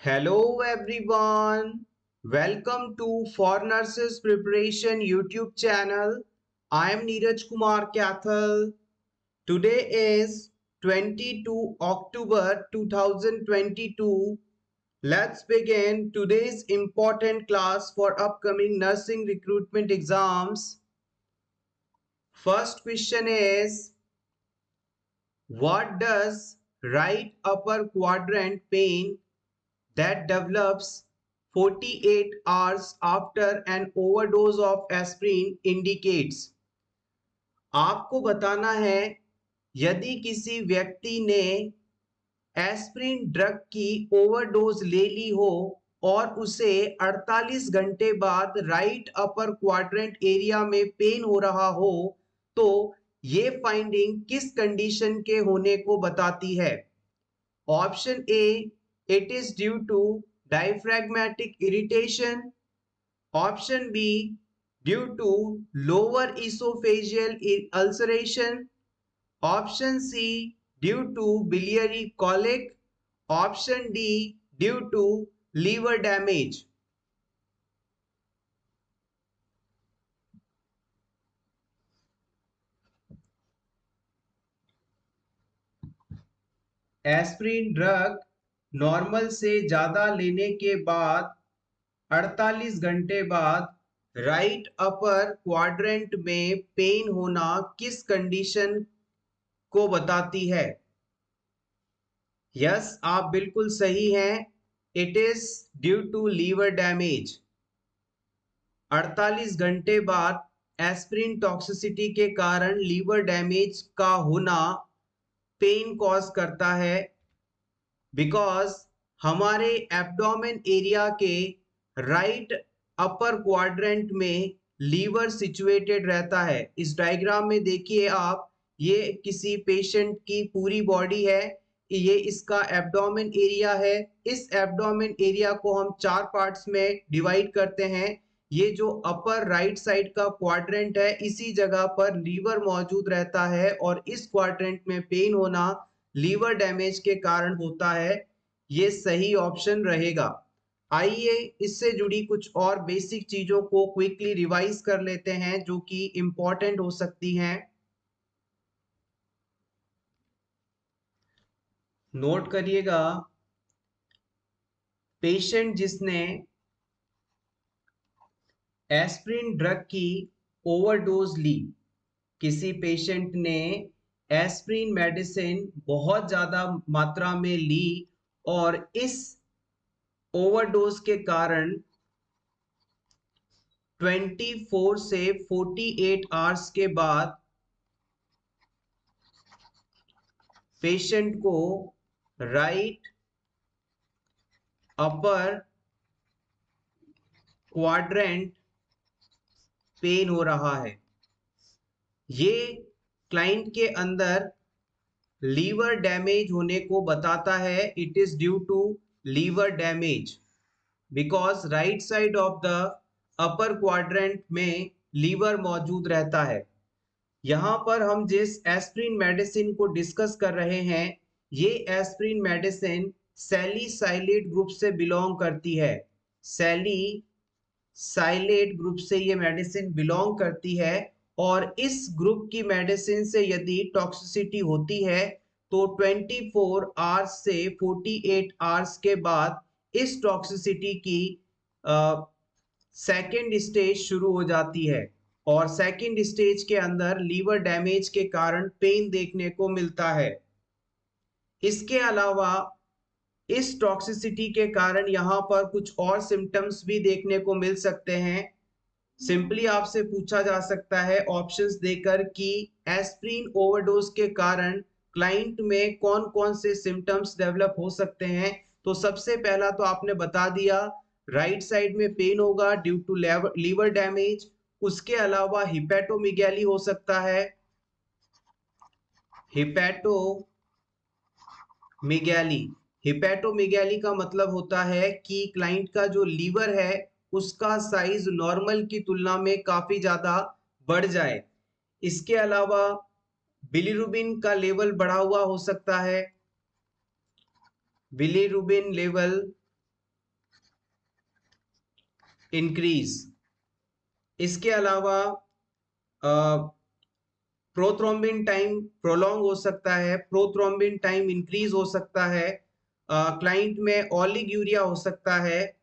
Hello everyone. Welcome to For Nurses Preparation YouTube channel. I am Neeraj Kumar Kathal. Today is 22 October 2022. Let's begin today's important class for upcoming nursing recruitment exams. First question is, what does right upper quadrant pain that develops 48 hours after an overdose of aspirin indicates? आपको बताना है यदि किसी व्यक्ति ने aspirin drug की overdose ले ली हो और उसे 48 घंटे बाद राइट अपर क्वाड्रेंट एरिया में पेन हो रहा हो, तो ये फाइंडिंग किस कंडीशन के होने को बताती है? Option A, it is due to diaphragmatic irritation. Option B, due to lower esophageal ulceration. Option C, due to biliary colic. Option D, due to liver damage. Aspirin drug normal से ज्यादा लेने के बाद 48 घंटे बाद राइट अपर क्वाड्रेंट में pen होना किस कंडीशन को बताती है? यस, आप बिल्कुल सही हैं। It is due to liver damage. 48 घंटे बाद एस्पिरिन टॉक्सिसिटी के कारण लीवर डैमेज का होना पेन कॉज करता है, बिकॉज हमारे एब्डोमेन एरिया के राइट अपर क्वाड्रेंट में लीवर सिचुएटेड रहता है। इस डायग्राम में देखिए आप, ये किसी पेशेंट की पूरी बॉडी है, ये इसका एब्डोमेन एरिया है। इस एब्डोमेन एरिया को हम 4 पार्ट्स में डिवाइड करते हैं। ये जो अपर राइट साइड का क्वाड्रेंट है, इसी जगह पर लीवर मौजूद रहता है और इस क्वाड्रेंट में पेन होना लीवर डैमेज के कारण होता है। ये सही ऑप्शन रहेगा। आइए इससे जुड़ी कुछ और बेसिक चीजों को क्विकली रिवाइज कर लेते हैं जो कि इंपॉर्टेंट हो सकती हैं। नोट करिएगा, पेशेंट जिसने एस्पिरिन ड्रग की ओवरडोज ली, किसी पेशेंट ने एस्पिरिन मेडिसिन बहुत ज्यादा मात्रा में ली और इस ओवरडोज के कारण 24 से 48 आवर्स के बाद पेशेंट को राइट अपर क्वाड्रेंट पेन हो रहा है। ये क्लाइंट के अंदर लीवर डैमेज होने को बताता है। It is due to liver damage because right side of the upper quadrant में लीवर मौजूद रहता है। यहाँ पर हम जिस एस्पिरिन मेडिसिन को डिस्कस कर रहे हैं, ये एस्पिरिन मेडिसिन सैलिसाइलेट ग्रुप से बिलोंग करती है। सैलिसाइलेट ग्रुप से ये मेडिसिन बिलोंग करती है और इस ग्रुप की मेडिसिन से यदि टॉक्सिसिटी होती है तो 24 आवर्स से 48 आवर्स के बाद इस टॉक्सिसिटी की सेकेंड स्टेज शुरू हो जाती है और सेकेंड स्टेज के अंदर लीवर डैमेज के कारण पेन देखने को मिलता है। इसके अलावा इस टॉक्सिसिटी के कारण यहाँ पर कुछ और सिम्टम्स भी देखने को मिल सकते हैं। सिंपली आपसे पूछा जा सकता है ऑप्शंस देकर कि एस्पिरिन ओवरडोज के कारण क्लाइंट में कौन कौन से सिम्टम्स डेवलप हो सकते हैं। तो सबसे पहला तो आपने बता दिया, राइट साइड में पेन होगा ड्यू टू लीवर डैमेज। उसके अलावा हिपैटोमीगैली हो सकता है। हिपैटोमीगैली का मतलब होता है कि क्लाइंट का जो लीवर है उसका साइज नॉर्मल की तुलना में काफी ज्यादा बढ़ जाए। इसके अलावा बिलीरुबिन का लेवल बढ़ा हुआ हो सकता है। Bilirubin level increase. इसके अलावा प्रोथ्रोम्बिन टाइम प्रोलॉन्ग हो सकता है, प्रोथ्रोम्बिन टाइम इंक्रीज हो सकता है, क्लाइंट में ओलिगूरिया हो सकता है।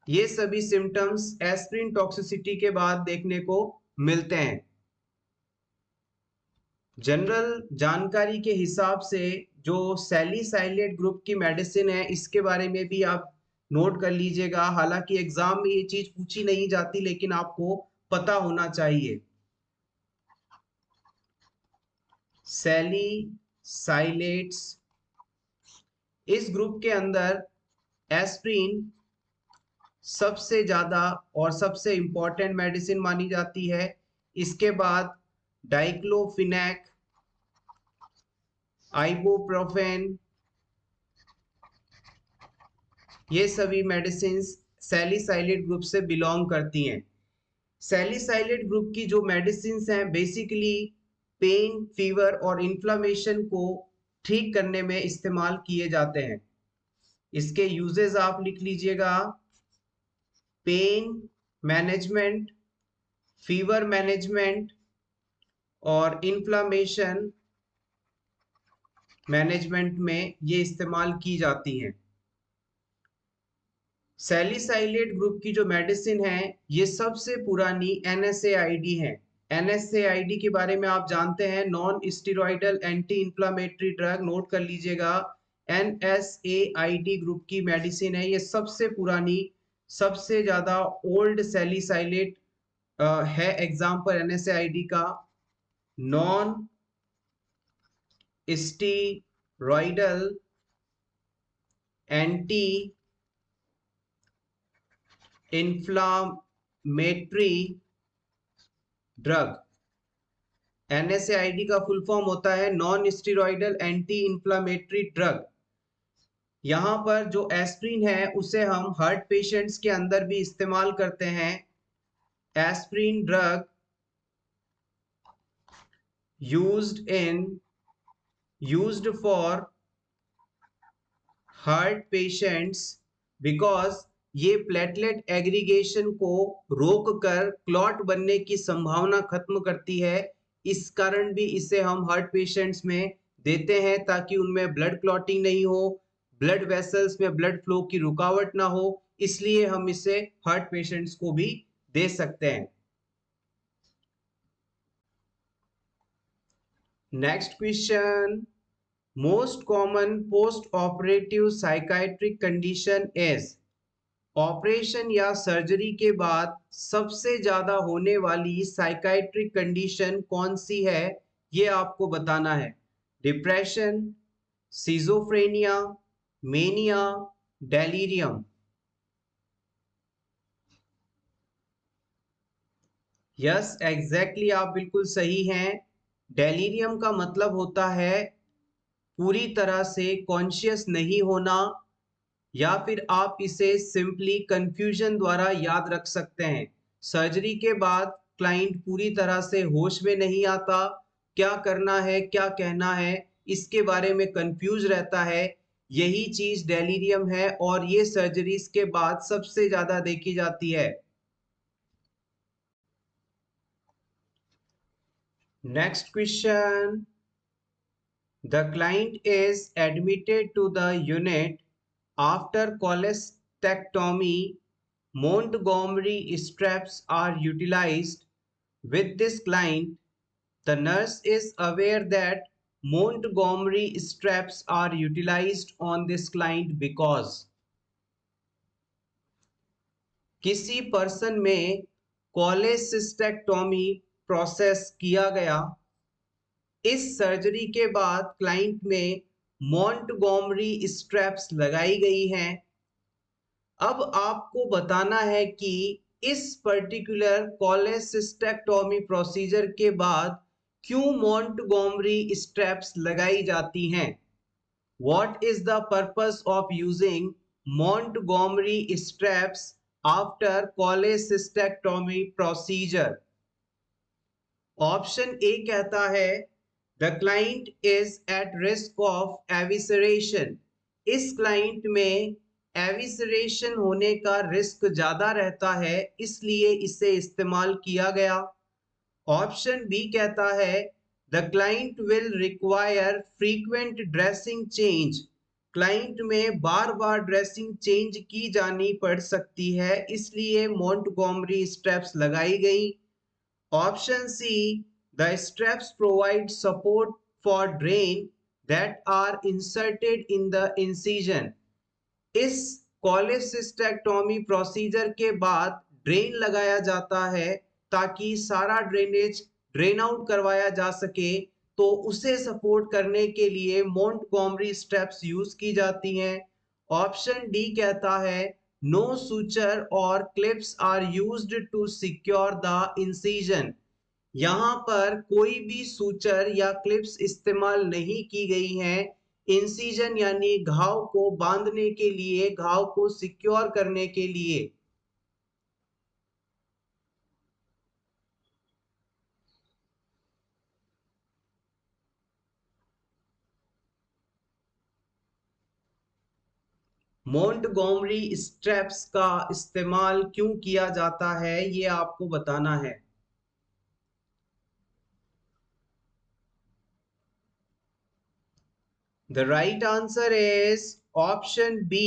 ये सभी सिम्टम्स एस्पिरिन टॉक्सिसिटी के बाद देखने को मिलते हैं। जनरल जानकारी के हिसाब से जो सैलिसाइलेट ग्रुप की मेडिसिन है, इसके बारे में भी आप नोट कर लीजिएगा। हालांकि एग्जाम में ये चीज पूछी नहीं जाती, लेकिन आपको पता होना चाहिए। सैलिसाइलेट्स, इस ग्रुप के अंदर एस्पिरिन सबसे ज्यादा और सबसे इंपॉर्टेंट मेडिसिन मानी जाती है। इसके बाद डाइक्लोफिनेक, आइबुप्रोफेन, ये सभी मेडिसिन सैलिसाइलेट ग्रुप से बिलोंग करती हैं। सैलिसाइलेट ग्रुप की जो मेडिसिन हैं बेसिकली पेन, फीवर और इन्फ्लामेशन को ठीक करने में इस्तेमाल किए जाते हैं। इसके यूजेस आप लिख लीजिएगा। पेन मैनेजमेंट, फीवर मैनेजमेंट और इन्फ्लामेशन मैनेजमेंट में ये इस्तेमाल की जाती हैं। सैलिसाइलेट ग्रुप की जो मेडिसिन है ये सबसे पुरानी NSAID है। NSAID के बारे में आप जानते हैं, non steroidal anti inflammatory drug, note कर लीजिएगा। NSAID ग्रुप की मेडिसिन है, ये सबसे पुरानी, सबसे ज्यादा ओल्ड सैलिसाइलेट है। एग्जाम्पल NSAID का non steroidal anti inflammatory drug. NSAID का फुल फॉर्म होता है non steroidal anti inflammatory drug. यहां पर जो एस्प्रिन है उसे हम हार्ट पेशेंट्स के अंदर भी इस्तेमाल करते हैं। Aspirin drug used for heart patients because ये प्लेटलेट एग्रीगेशन को रोककर क्लॉट बनने की संभावना खत्म करती है। इस कारण भी इसे हम हार्ट पेशेंट्स में देते हैं ताकि उनमें ब्लड क्लॉटिंग नहीं हो, ब्लड वेसल्स में ब्लड फ्लो की रुकावट ना हो। इसलिए हम इसे हार्ट पेशेंट्स को भी दे सकते हैं। Next question, most common post operative psychiatric condition is. Operation या सर्जरी के बाद सबसे ज्यादा होने वाली साइकाइट्रिक कंडीशन कौन सी है, ये आपको बताना है। Depression, schizophrenia, mania, delirium. Yes, exactly, आप बिल्कुल सही हैं। डेलीरियम का मतलब होता है पूरी तरह से कॉन्शियस नहीं होना, या फिर आप इसे सिंपली कंफ्यूजन द्वारा याद रख सकते हैं। सर्जरी के बाद क्लाइंट पूरी तरह से होश में नहीं आता, क्या करना है क्या कहना है इसके बारे में कंफ्यूज रहता है। यही चीज डेलीरियम है और ये सर्जरीज के बाद सबसे ज्यादा देखी जाती है। Next question, the client is admitted to the unit after cholecystectomy. Montgomery straps are utilized. With this client, the nurse is aware that Montgomery straps are utilized on this client because किसी person में cholecystectomy process किया गया। इस surgery के बाद client में Montgomery straps लगाई गई हैं। अब आपको बताना है कि इस पर्टिकुलर कोलेसिस्टेक्टोमी प्रोसीजर के बाद क्यों मोंटगोमरी स्ट्रैप्स लगाई जाती हैं। What is the purpose of using Montgomery straps after cholecystectomy procedure? Option A कहता है the client is at risk of evisceration. इस क्लाइंट में एविसरेशन होने का रिस्क ज्यादा रहता है, इसलिए इसे इस्तेमाल किया गया। ऑप्शन बी कहता है the client will require frequent dressing change. Client में बार बार ड्रेसिंग चेंज की जानी पड़ सकती है, इसलिए मोंटगोमरी स्ट्रेप्स लगाई गई। Option see the straps provide support for drain that are inserted in the incision। इस कोलेसिस्टेक्टोमी प्रोसीजर के बाद ड्रेन लगाया जाता है ताकि सारा ड्रेनेज ड्रेन आउट करवाया जा सके, तो उसे सपोर्ट करने के लिए मोंटगोमरी स्ट्रेप्स यूज की जाती हैं। ऑप्शन डी कहता है नो सुचर और clips are used to secure the incision. यहाँ पर कोई भी सूचर या क्लिप्स इस्तेमाल नहीं की गई हैं इंसिजन यानी घाव को बांधने के लिए, घाव को सिक्योर करने के लिए। मोंटगोमरी स्ट्रेप्स का इस्तेमाल क्यों किया जाता है, ये आपको बताना है। The right answer is option B.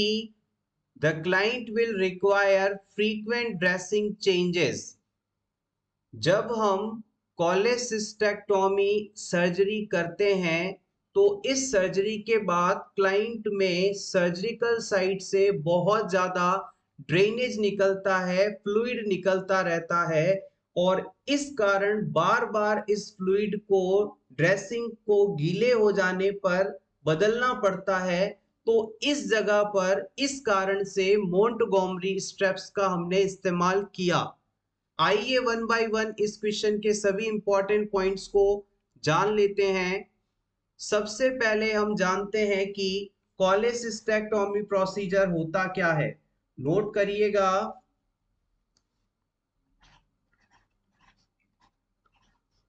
The client will require frequent dressing changes। जब हम कोलेसिस्टेक्टोमी सर्जरी करते हैं तो इस सर्जरी के बाद क्लाइंट में सर्जिकल साइट से बहुत ज़्यादा ड्रेनेज निकलता है, फ्लूइड निकलता रहता है, और इस कारण बार बार इस फ्लूइड को ड्रेसिंग को गीले हो जाने पर बदलना पड़ता है। तो इस जगह पर इस कारण से मोंटगोमरी स्ट्रेप्स का हमने इस्तेमाल किया। आइए वन बाय वन इस क्वेश्चन के सभी इंपॉर्टेंट पॉइंट्स को जान लेते हैं। सबसे पहले हम जानते हैं कि कोलेसिस्टेक्टोमी प्रोसीजर होता क्या है। नोट करिएगा,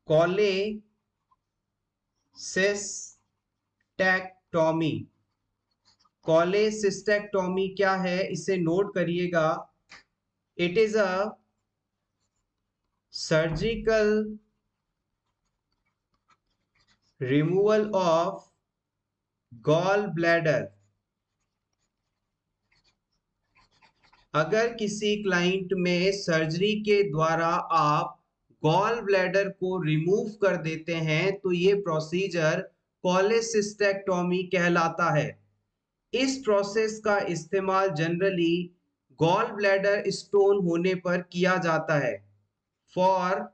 कोलेसिस्टेक्टोमी। कोलेसिस्टेक्टोमी क्या है, इसे नोट करिएगा। It is a surgical removal of gall bladder. अगर किसी क्लाइंट में सर्जरी के द्वारा आप गॉल ब्लैडर को रिमूव कर देते हैं तो ये प्रोसीजर कोलेसिस्टेक्टोमी कहलाता है। इस प्रोसेस का इस्तेमाल जनरली गॉल ब्लैडर स्टोन होने पर किया जाता है। For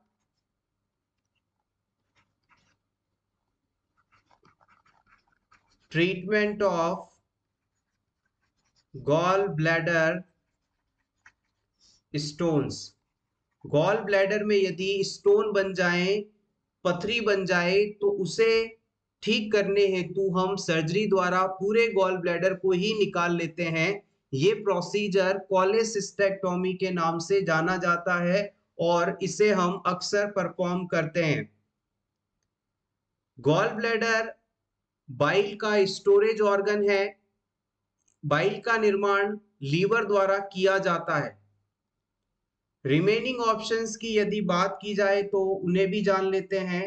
treatment of gall bladder stones. Gall bladder में यदि स्टोन बन जाए, पथरी बन जाए, तो उसे ठीक करने हेतु हम सर्जरी द्वारा पूरे गॉल ब्लैडर को ही निकाल लेते हैं। ये प्रोसीजर कोलेसिस्टेक्टोमी के नाम से जाना जाता है और इसे हम अक्सर परफॉर्म करते हैं। गॉल ब्लैडर बाइल का स्टोरेज ऑर्गन है। बाइल का निर्माण लीवर द्वारा किया जाता है। रिमेनिंग ऑप्शंस की यदि बात की जाए तो उन्हें भी जान लेते हैं।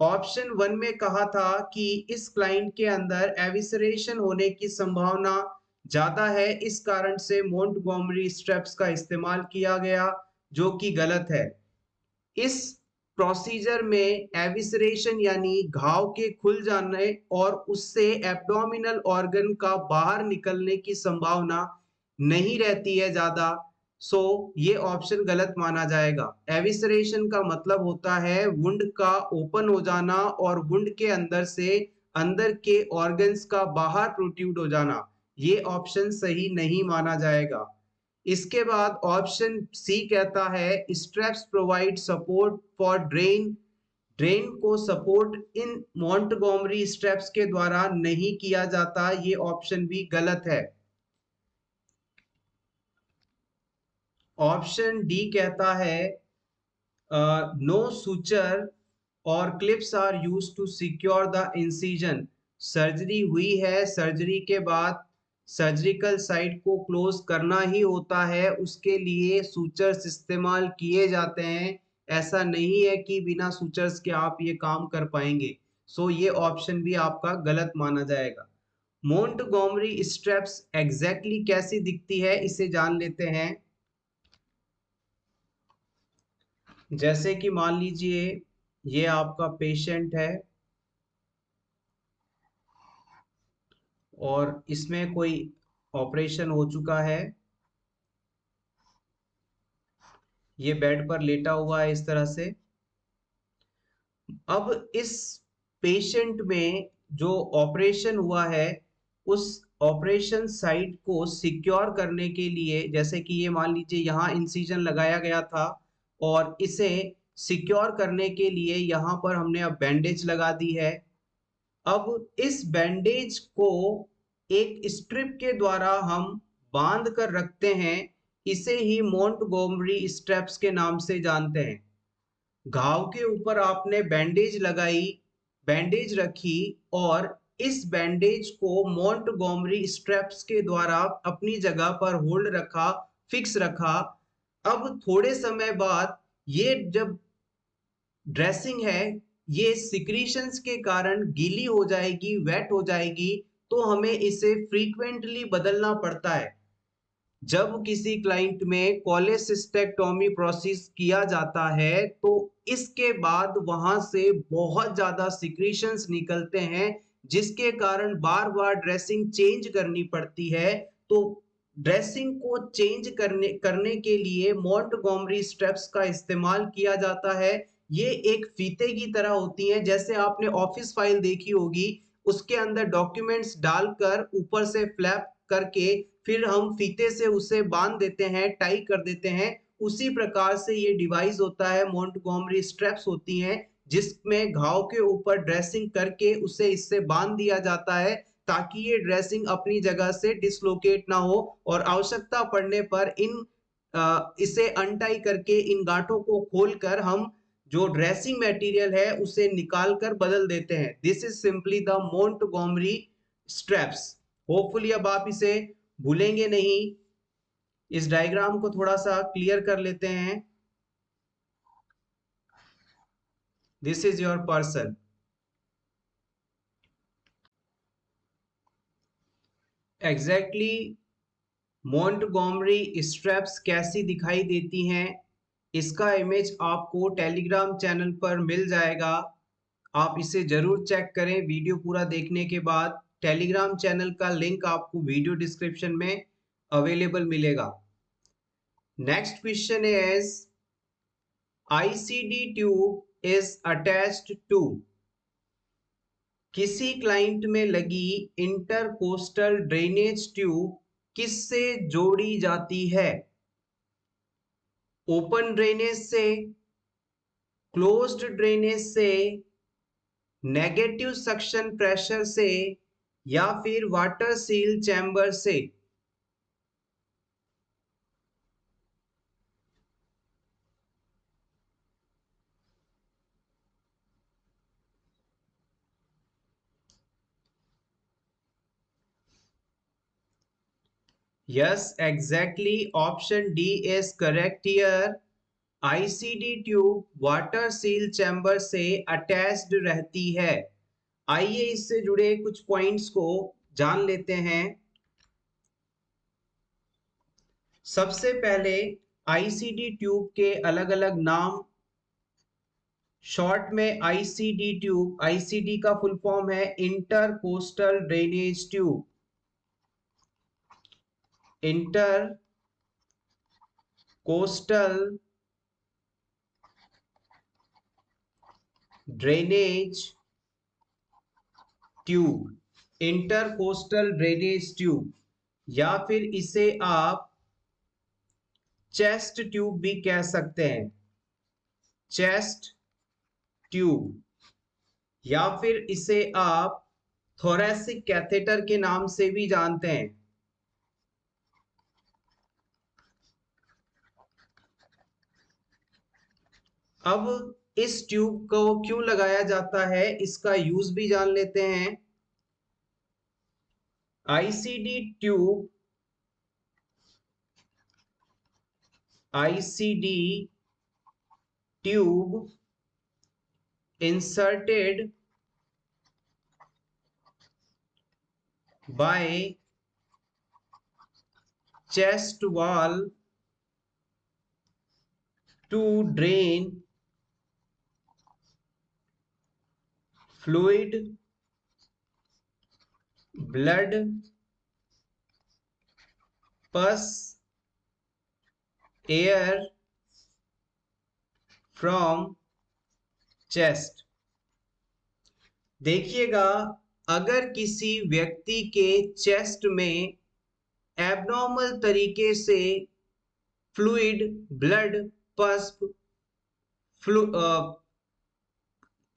ऑप्शन 1 में कहा था कि इस क्लाइंट के अंदर एविसरेशन होने की संभावना ज्यादा है, इस कारण से मोंटगोमरी स्ट्रेप्स का इस्तेमाल किया गया, जो कि गलत है। इस प्रोसीजर में एविसरेशन यानी घाव के खुल जाने और उससे एब्डोमिनल ऑर्गन का बाहर निकलने की संभावना नहीं रहती है ज्यादा। सो ये ऑप्शन गलत माना जाएगा। एविसरेशन का मतलब होता है वुंड का ओपन हो जाना और वुंड के अंदर से अंदर के ऑर्गन्स का बाहर प्रोट्रूड हो जाना। ये ऑप्शन सही नहीं माना जाएगा। इसके बाद ऑप्शन सी कहता है straps provide support for drain. Drain को सपोर्ट इन मोंटगोमरी स्ट्रेप्स के द्वारा नहीं किया जाता। ये ऑप्शन भी गलत है। ऑप्शन डी कहता है नो सुचर और clips are used to secure the incision. Surgery हुई है, सर्जरी के बाद सर्जिकल साइट को क्लोज करना ही होता है, उसके लिए सूचर्स इस्तेमाल किए जाते हैं। ऐसा नहीं है कि बिना सूचर्स के आप ये काम कर पाएंगे। सो ये ऑप्शन भी आपका गलत माना जाएगा। मोंटगोमरी स्ट्रेप्स एग्जैक्टली कैसी दिखती है, इसे जान लेते हैं। जैसे कि मान लीजिए ये आपका पेशेंट है और इसमें कोई ऑपरेशन हो चुका है। ये बेड पर लेटा हुआ है इस तरह से। अब इस पेशेंट में जो ऑपरेशन हुआ है, उस ऑपरेशन साइट को सिक्योर करने के लिए, जैसे कि ये मान लीजिए यहाँ इंसिजन लगाया गया था और इसे सिक्योर करने के लिए यहाँ पर हमने अब बैंडेज लगा दी है। अब इस बैंडेज को एक स्ट्रिप के द्वारा हम बांध कर रखते हैं। इसे ही मोंटगोमरी स्ट्रेप्स के नाम से जानते हैं। घाव के ऊपर आपने बैंडेज लगाई, बैंडेज रखी और इस बैंडेज को मोंटगोमरी स्ट्रेप्स के द्वारा अपनी जगह पर होल्ड रखा, फिक्स रखा। अब थोड़े समय बाद ये जब ड्रेसिंग है, ये सिक्रीशंस के कारण गीली हो जाएगी, वेट हो जाएगी, तो हमें इसे फ्रीक्वेंटली बदलना पड़ता है। जब किसी क्लाइंट में कोलेसिस्टेक्टोमी प्रोसेस किया जाता है तो इसके बाद वहां से बहुत ज्यादा सिक्रीशंस निकलते हैं, जिसके कारण बार बार ड्रेसिंग चेंज करनी पड़ती है। तो ड्रेसिंग को चेंज करने के लिए मोंटगोमरी स्ट्रेप्स का इस्तेमाल किया जाता है। ये एक फीते की तरह होती हैं, जैसे आपने ऑफिस फाइल देखी होगी, उसके अंदर डॉक्यूमेंट्स डालकर ऊपर से फ्लैप करके फिर हम फीते से उसे बांध देते हैं, टाई कर देते हैं। उसी प्रकार से ये डिवाइस होता है, मोंटगोमरी स्ट्रेप्स होती हैं, जिसमें घाव के ऊपर ड्रेसिंग करके उसे इससे बांध दिया जाता है, ताकि ये ड्रेसिंग अपनी जगह से डिसलोकेट ना हो और आवश्यकता पड़ने पर इसे अनटाई करके इन गांठों को खोलकर हम जो ड्रेसिंग मटेरियल है उसे निकाल कर बदल देते हैं। This is simply the Montgomery straps. Hopefully अब आप इसे भूलेंगे नहीं। इस डायग्राम को थोड़ा सा क्लियर कर लेते हैं। This is your person. Exactly Montgomery straps कैसी दिखाई देती हैं, इसका इमेज आपको टेलीग्राम चैनल पर मिल जाएगा। आप इसे जरूर चेक करें वीडियो पूरा देखने के बाद। टेलीग्राम चैनल का लिंक आपको वीडियो डिस्क्रिप्शन में अवेलेबल मिलेगा। Next question is ICD tube is attached to. किसी क्लाइंट में लगी इंटरकोस्टल ड्रेनेज ट्यूब किससे जोड़ी जाती है? ओपन ड्रेनेज से, क्लोज्ड ड्रेनेज से, नेगेटिव सक्शन प्रेशर से या फिर वाटर सील चैम्बर से? Yes, exactly. Option D is correct here. ICD tube water seal chamber से अटैच्ड रहती है। आइए इससे जुड़े कुछ पॉइंट्स को जान लेते हैं। सबसे पहले ICD ट्यूब के अलग अलग नाम। शॉर्ट में ICD ट्यूब, ICD का फुल फॉर्म है intercostal drainage tube. Inter coastal drainage tube, intercostal drainage tube, या फिर इसे आप चेस्ट ट्यूब भी कह सकते हैं। चेस्ट ट्यूब, या फिर इसे आप थोरैसिक कैथेटर के नाम से भी जानते हैं। अब इस ट्यूब को क्यों लगाया जाता है, इसका यूज भी जान लेते हैं। ICD tube inserted by chest wall to drain fluid, blood, pus, air from chest। देखिएगा, अगर किसी व्यक्ति के चेस्ट में एबनॉर्मल तरीके से फ्लूइड, ब्लड, पस,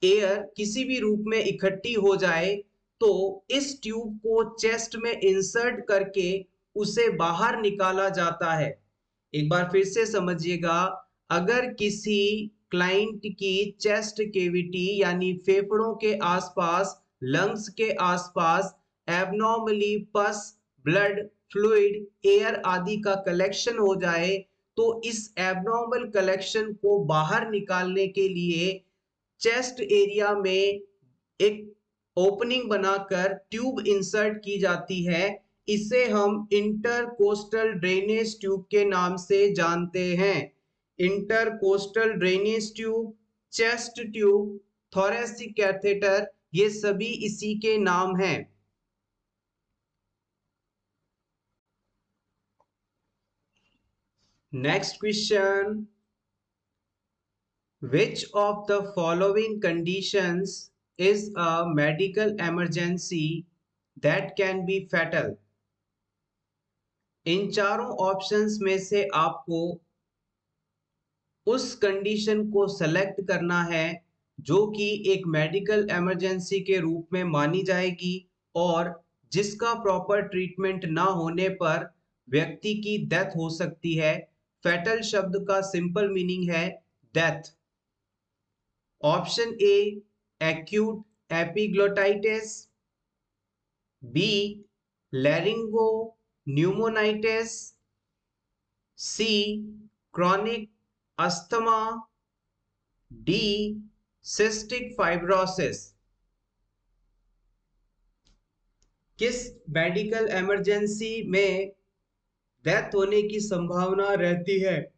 एयर किसी भी रूप में इकट्ठी हो जाए तो इस ट्यूब को चेस्ट में इंसर्ट करके उसे बाहर निकाला जाता है। एक बार फिर से समझिएगा, अगर किसी क्लाइंट की चेस्ट केविटी यानी फेफड़ों के आसपास, लंग्स के आसपास एबनॉर्मली पस, ब्लड, फ्लूइड, एयर आदि का कलेक्शन हो जाए तो इस एबनॉर्मल कलेक्शन को बाहर निकालने के लिए चेस्ट एरिया में एक ओपनिंग बनाकर ट्यूब इंसर्ट की जाती है। इसे हम इंटरकोस्टल ड्रेनेज ट्यूब के नाम से जानते हैं। Intercostal drainage tube, chest tube, thoracic catheter, ये सभी इसी के नाम हैं। Next question, which of the following conditions is a medical emergency that can be fatal? इन चारों ऑप्शंस में से आपको उस कंडीशन को सेलेक्ट करना है जो कि एक मेडिकल इमरजेंसी के रूप में मानी जाएगी और जिसका प्रॉपर ट्रीटमेंट ना होने पर व्यक्ति की डेथ हो सकती है। फैटल शब्द का सिंपल मीनिंग है death. Option A acute epiglottitis, B laryngo pneumonitis, C chronic asthma, D cystic fibrosis. किस मेडिकल इमरजेंसी में डेथ होने की संभावना रहती है?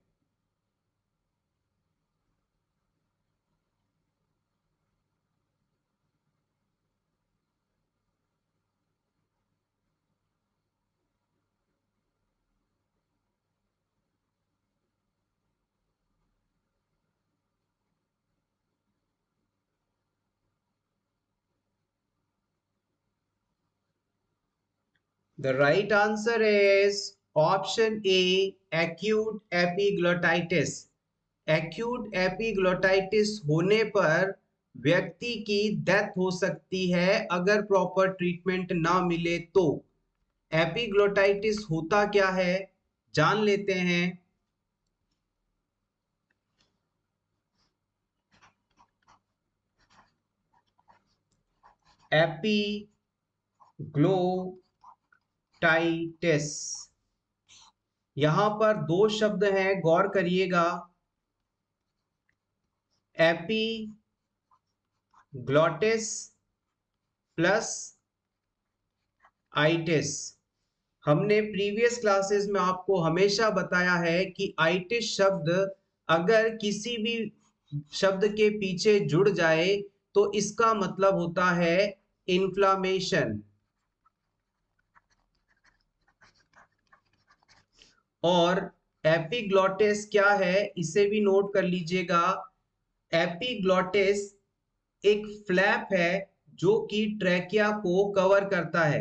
The right answer is option A, acute epiglottitis। Acute epiglottitis होने पर व्यक्ति की डेथ हो सकती है अगर प्रॉपर ट्रीटमेंट ना मिले तो। एपिग्लोटाइटिस होता क्या है जान लेते हैं। एपिग्लोटाइटिस, यहां पर दो शब्द हैं, गौर करिएगा। Epiglottis plus itis. हमने प्रीवियस क्लासेस में आपको हमेशा बताया है कि आइटिस शब्द अगर किसी भी शब्द के पीछे जुड़ जाए तो इसका मतलब होता है इन्फ्लामेशन। और एपिग्लोटिस क्या है इसे भी नोट कर लीजिएगा। एपिग्लोटिस एक फ्लैप है जो कि ट्रैकिया को कवर करता है।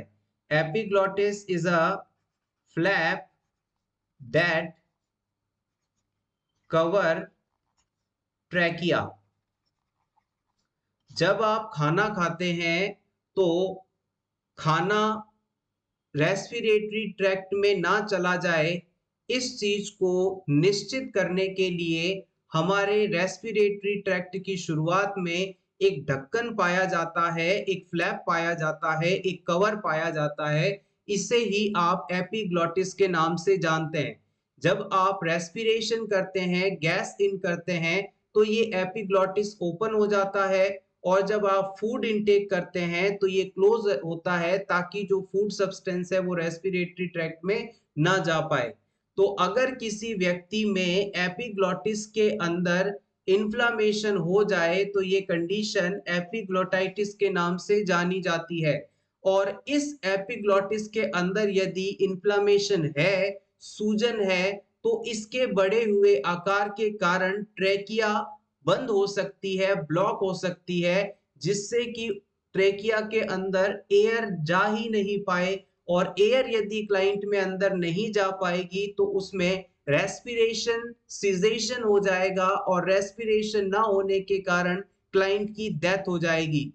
Epiglottis is a flap that cover trachea. जब आप खाना खाते हैं तो खाना रेस्पिरेटरी ट्रैक्ट में ना चला जाए, इस चीज को निश्चित करने के लिए हमारे रेस्पिरेटरी ट्रैक्ट की शुरुआत में एक ढक्कन पाया जाता है, एक फ्लैप पाया जाता है, एक कवर पाया जाता है। इसे ही आप एपिग्लॉटिस के नाम से जानते हैं। जब आप रेस्पिरेशन करते हैं, गैस इन करते हैं, तो ये एपिग्लॉटिस ओपन हो जाता है, और जब आप फूड इनटेक करते हैं तो ये क्लोज होता है, ताकि जो फूड सब्सटेंस है वो रेस्पिरेटरी ट्रैक्ट में ना जा पाए। तो अगर किसी व्यक्ति में एपिग्लॉटिस के अंदर इन्फ्लामेशन हो जाए तो ये कंडीशन एपिग्लोटाइटिस के नाम से जानी जाती है। और इस एपिग्लॉटिस के अंदर यदि इन्फ्लामेशन है, सूजन है, तो इसके बढ़े हुए आकार के कारण ट्रेकिया बंद हो सकती है, ब्लॉक हो सकती है, जिससे कि ट्रेकिया के अंदर एयर जा ही नहीं पाए, और एयर यदि क्लाइंट में अंदर नहीं जा पाएगी तो उसमें रेस्पिरेशन सीजेशन हो जाएगा, और रेस्पिरेशन ना होने के कारण क्लाइंट की डेथ हो जाएगी।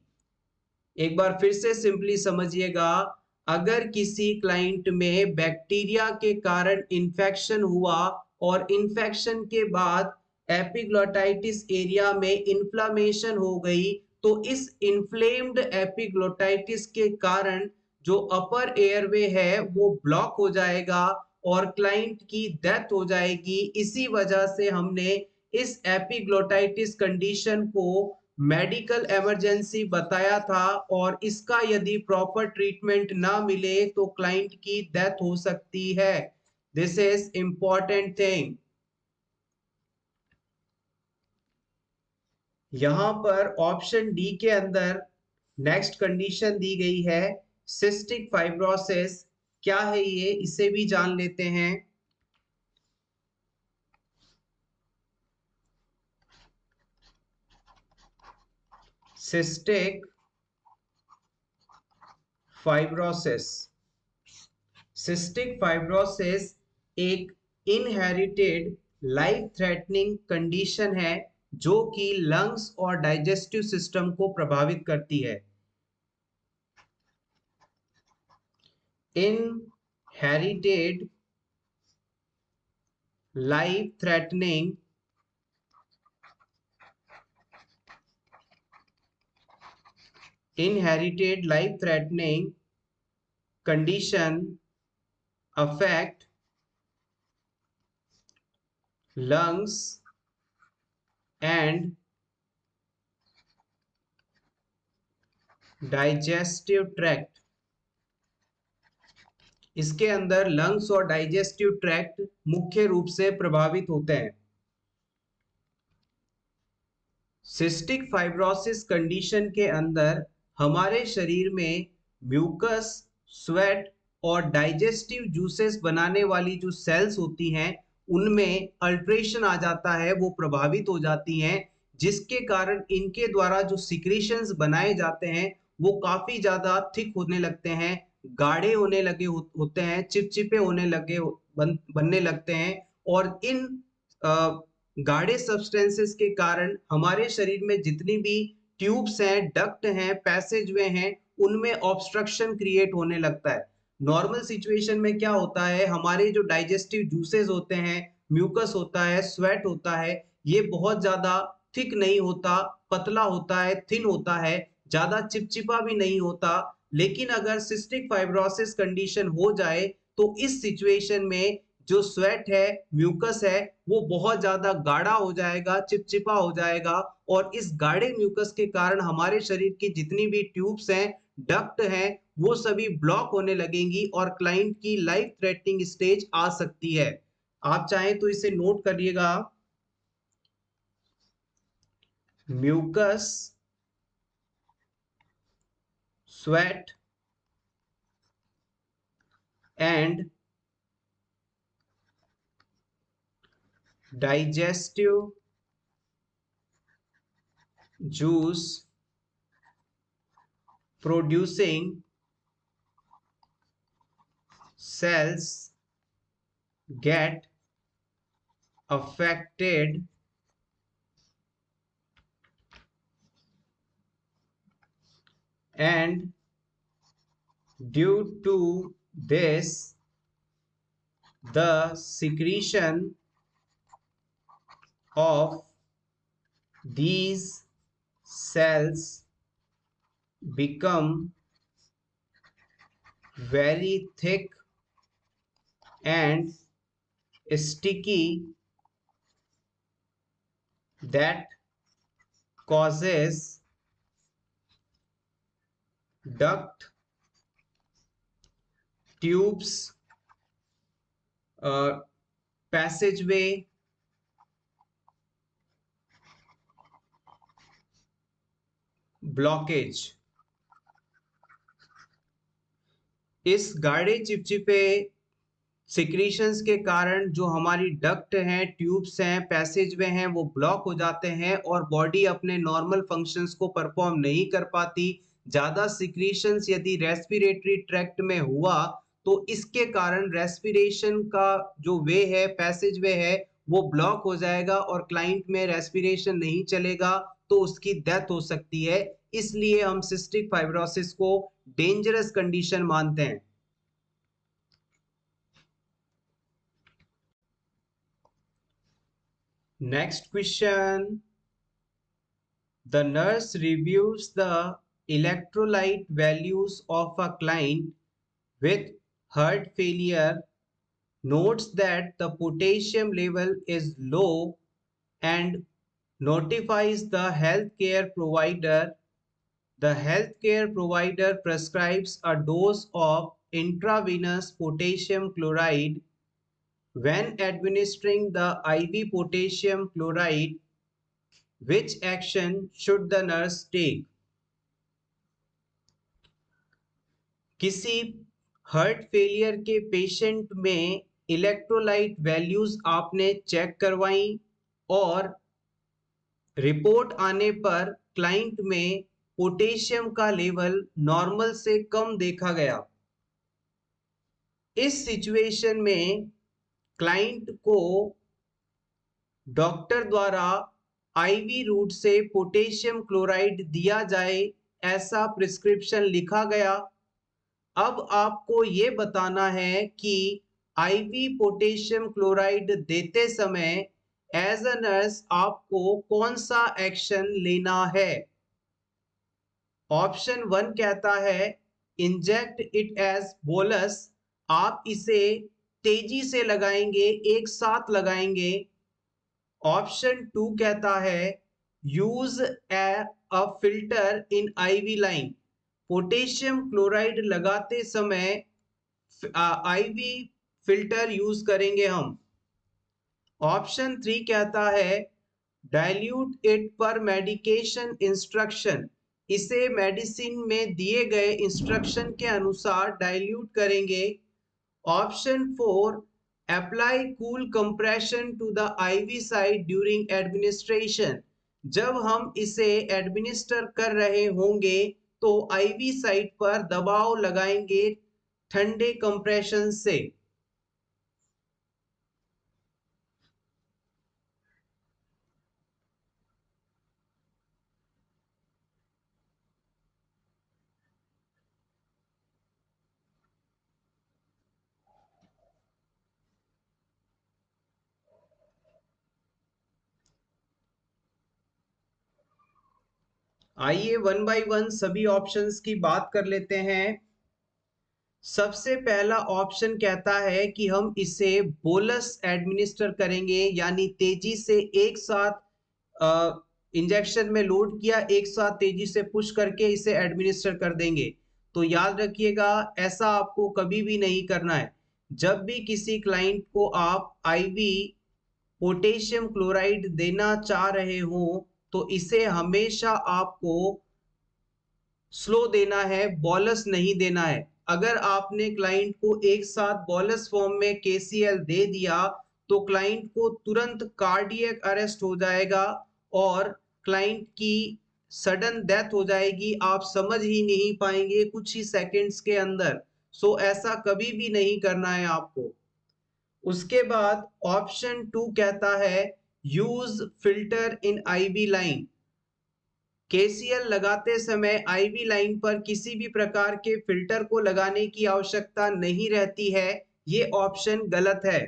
एक बार फिर से सिंपली समझिएगा, अगर किसी क्लाइंट में बैक्टीरिया के कारण इंफेक्शन हुआ और इंफेक्शन के बाद एपिग्लोटाइटिस एरिया में इन्फ्लामेशन हो गई, तो इस इन्फ्लेम्ड एपिग्लोटाइटिस के कारण जो अपर एयरवे है वो ब्लॉक हो जाएगा और क्लाइंट की डेथ हो जाएगी। इसी वजह से हमने इस एपिग्लोटाइटिस कंडीशन को मेडिकल इमरजेंसी बताया था, और इसका यदि प्रॉपर ट्रीटमेंट ना मिले तो क्लाइंट की डेथ हो सकती है। This is important thing. यहां पर ऑप्शन डी के अंदर नेक्स्ट कंडीशन दी गई है सिस्टिक फाइब्रोसिस। क्या है ये, इसे भी जान लेते हैं। Cystic fibrosis. सिस्टिक फाइब्रोसिस एक इनहेरिटेड लाइफ थ्रेटनिंग कंडीशन है जो कि लंग्स और डाइजेस्टिव सिस्टम को प्रभावित करती है। Inherited life threatening condition affect lungs and digestive tract। इसके अंदर लंग्स और डाइजेस्टिव ट्रैक्ट मुख्य रूप से प्रभावित होते हैं। सिस्टिक फाइब्रोसिस कंडीशन के अंदर हमारे शरीर में म्यूकस, स्वेट और डाइजेस्टिव जूसेस बनाने वाली जो सेल्स होती हैं उनमें अल्ट्रेशन आ जाता है, वो प्रभावित हो जाती हैं, जिसके कारण इनके द्वारा जो सिक्रीशंस बनाए जाते हैं वो काफी ज्यादा थिक होने लगते हैं, गाढ़े होने लगे होते हैं, चिपचिपे होने लगे बनने लगते हैं। और इन गाढ़े सब्सटेंसेस के कारण हमारे शरीर में जितनी भी ट्यूब्स हैं, डक्ट हैं, पैसेजवे हैं, उनमें ऑब्स्ट्रक्शन क्रिएट होने लगता है। नॉर्मल सिचुएशन में क्या होता है, हमारे जो डाइजेस्टिव जूसेस होते हैं, म्यूकस होता है, स्वेट होता है, ये बहुत ज्यादा थिक नहीं होता, पतला होता है, थिन होता है, ज्यादा चिपचिपा भी नहीं होता। लेकिन अगर सिस्टिक फाइब्रोसिस कंडीशन हो जाए तो इस सिचुएशन में जो स्वेट है, म्यूकस है, वो बहुत ज्यादा गाढ़ा हो जाएगा, चिपचिपा हो जाएगा, और इस गाढ़े म्यूकस के कारण हमारे शरीर की जितनी भी ट्यूब्स हैं, डक्ट हैं, वो सभी ब्लॉक होने लगेंगी और क्लाइंट की लाइफ थ्रेटनिंग स्टेज आ सकती है। आप चाहें तो इसे नोट करिएगा। Mucus, sweat and digestive juice producing cells get affected and due to this the secretion of these cells become very thick and sticky that causes duct, tubes, passageway, blockage। इस गाढ़े चिपचिपे सिक्रीशंस के कारण जो हमारी duct हैं, tubes हैं, पैसेजवे हैं, वो ब्लॉक हो जाते हैं और बॉडी अपने नॉर्मल फंक्शंस को परफॉर्म नहीं कर पाती। ज़्यादा सिक्रीशंस यदि रेस्पिरेटरी ट्रैक्ट में हुआ तो इसके कारण रेस्पिरेशन का जो वे है, पैसेजवे है, वो ब्लॉक हो जाएगा और क्लाइंट में रेस्पिरेशन नहीं चलेगा तो उसकी डेथ हो सकती है। इसलिए हम सिस्टिक फाइब्रोसिस को डेंजरस कंडीशन मानते हैं। Next question. The nurse reviews the electrolyte values of a client with heart failure, notes that the potassium level is low, and notifies the healthcare provider. The healthcare provider prescribes a dose of intravenous potassium chloride. When administering the IV potassium chloride, which action should the nurse take? किसी heart failure के patient में electrolyte values आपने check करवाई और report आने पर client में potassium का लेवल नॉर्मल से कम देखा गया। इस सिचुएशन में क्लाइंट को डॉक्टर द्वारा आईवी रूट से पोटेशियम क्लोराइड दिया जाए, ऐसा प्रिस्क्रिप्शन लिखा गया। अब आपको ये बताना है कि आईवी पोटेशियम क्लोराइड देते समय एज अ नर्स आपको कौन सा एक्शन लेना है। ऑप्शन 1 कहता है इंजेक्ट इट एज बोलस, आप इसे तेजी से लगाएंगे, एक साथ लगाएंगे। ऑप्शन 2 कहता है use a filter in IV line, potassium chloride लगाते समय आईवी फिल्टर यूज करेंगे हम। ऑप्शन 3 कहता है dilute it per medication instruction, इसे मेडिसिन में दिए गए इंस्ट्रक्शन के अनुसार डाइल्यूट करेंगे। Option 4 apply cool compression to the IV side during administration, जब हम इसे एडमिनिस्टर कर रहे होंगे तो आईवी साइट पर दबाव लगाएंगे ठंडे कंप्रेशन से। आइए वन बाय वन सभी ऑप्शंस की बात कर लेते हैं। सबसे पहला ऑप्शन कहता है कि हम इसे बोलस एडमिनिस्टर करेंगे, यानी तेजी से एक साथ इंजेक्शन में लोड किया, एक साथ तेजी से पुश करके इसे एडमिनिस्टर कर देंगे। तो याद रखिएगा ऐसा आपको कभी भी नहीं करना है। जब भी किसी क्लाइंट को आप आईवी पोटेशियम क्लोराइड देना चाह रहे हो तो इसे हमेशा आपको स्लो देना है, बॉलस नहीं देना है। अगर आपने क्लाइंट को एक साथ बॉलस फॉर्म में केसीएल दे दिया तो क्लाइंट को तुरंत कार्डियक अरेस्ट हो जाएगा और क्लाइंट की सडन डेथ हो जाएगी, आप समझ ही नहीं पाएंगे कुछ ही सेकंड्स के अंदर। सो ऐसा कभी भी नहीं करना है आपको। उसके बाद ऑप्शन 2 कहता है use filter in IV line, KCL लगाते समय आईवी लाइन पर किसी भी प्रकार के फिल्टर को लगाने की आवश्यकता नहीं रहती है। ये ऑप्शन गलत है।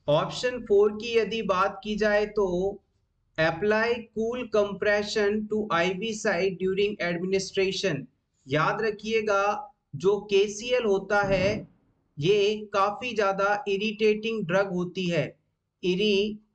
ऑप्शन 4 की यदि बात की जाए तो apply cool compression to IV site during administration, याद रखिएगा, जो KCl होता है ये काफी ज्यादा इरिटेटिंग ड्रग होती है। इरिटेटिंग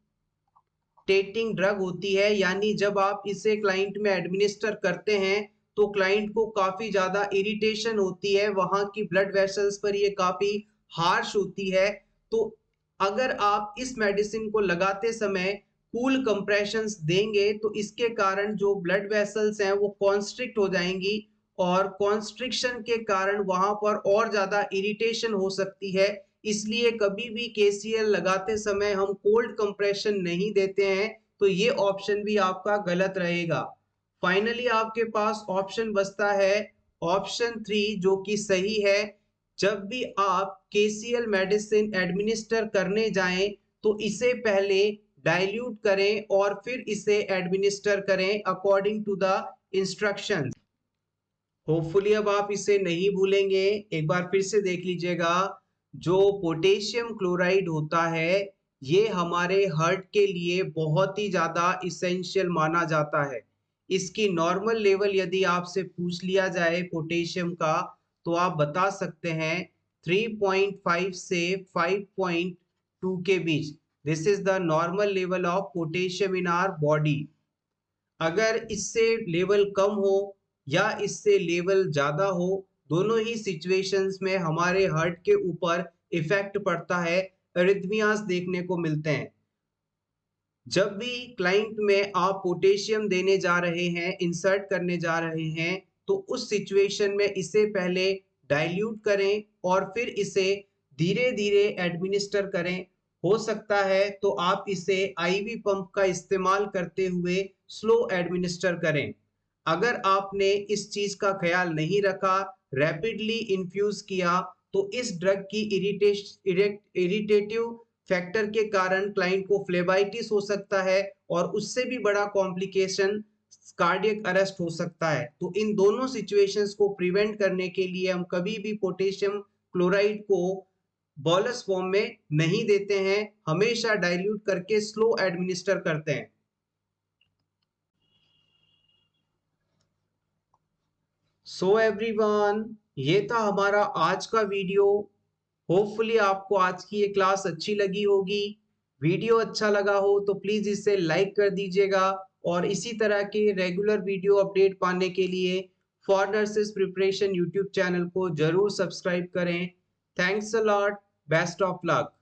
ड्रग होती है, यानी जब आप इसे क्लाइंट में एडमिनिस्टर करते हैं तो क्लाइंट को काफी ज्यादा इरिटेशन होती है, वहां की ब्लड वेसल्स पर ये काफी हार्श होती है। तो अगर आप इस मेडिसिन को लगाते समय कूल कंप्रेशंस देंगे तो इसके कारण जो ब्लड वेसल्स हैं वो कॉन्स्ट्रिक्ट हो जाएंगी, और कॉन्स्ट्रिक्शन के कारण वहां पर और ज्यादा इरिटेशन हो सकती है। इसलिए कभी भी KCl लगाते समय हम कोल्ड कंप्रेशन नहीं देते हैं, तो ये ऑप्शन भी आपका गलत रहेगा। फाइनली आपके पास ऑप्शन बचता है ऑप्शन 3, जो कि सही है। जब भी आप KCl मेडिसिन एडमिनिस्टर करने जाएं तो इसे पहले डाइल्यूट करें और फिर इसे एडमिनिस्टर करें according to the instructions. Hopefully अब आप इसे नहीं भूलेंगे। एक बार फिर से देख लीजिएगा, जो पोटेशियम क्लोराइड होता है ये हमारे हार्ट के लिए बहुत ही ज़्यादा इसेंशियल माना जाता है। इसकी नॉर्मल लेवल यदि आपसे पूछ लिया जाए पोटेशियम का, तो आप बता सकते हैं 3.5 से 5.2 के बीच। This is the normal level of potassium in our body. अगर इससे लेवल कम हो या इससे लेवल ज्यादा हो, दोनों ही सिचुएशंस में हमारे हार्ट के ऊपर इफेक्ट पड़ता है, अरिथमियास देखने को मिलते हैं। जब भी क्लाइंट में आप पोटेशियम देने जा रहे हैं, इंसर्ट करने जा रहे हैं, तो उस सिचुएशन में इसे पहले डाइल्यूट करें और फिर इसे धीरे धीरे एडमिनिस्टर करें। हो सकता है तो आप इसे IV पंप का इस्तेमाल करते हुए स्लो एडमिनिस्टर करें। अगर आपने इस चीज का ख्याल नहीं रखा, रैपिडली इन्फ्यूज किया, तो इस ड्रग की इरिटेटिव फैक्टर के कारण क्लाइंट को फ्लेबाइटिस हो सकता है, और उससे भी बड़ा कॉम्प्लिकेशन कार्डियक अरेस्ट हो सकता है। तो इन दोनों सिचुएशंस को प्रिवेंट करने के लिए हम कभी भी पोटेशियम क्लोराइड को बॉलस फॉर्म में नहीं देते हैं, हमेशा डाइल्यूट करके स्लो एडमिनिस्टर करते हैं। सो एवरीवन, ये था हमारा आज का वीडियो। होपफुली आपको आज की ये क्लास अच्छी लगी होगी। वीडियो अच्छा लगा हो तो प्लीज इसे लाइक कर दीजिएगा, और इसी तरह के रेगुलर वीडियो अपडेट पाने के लिए for nurses preparation YouTube channel को जरूर सब्सक्राइब करें। Thanks a lot, best of luck.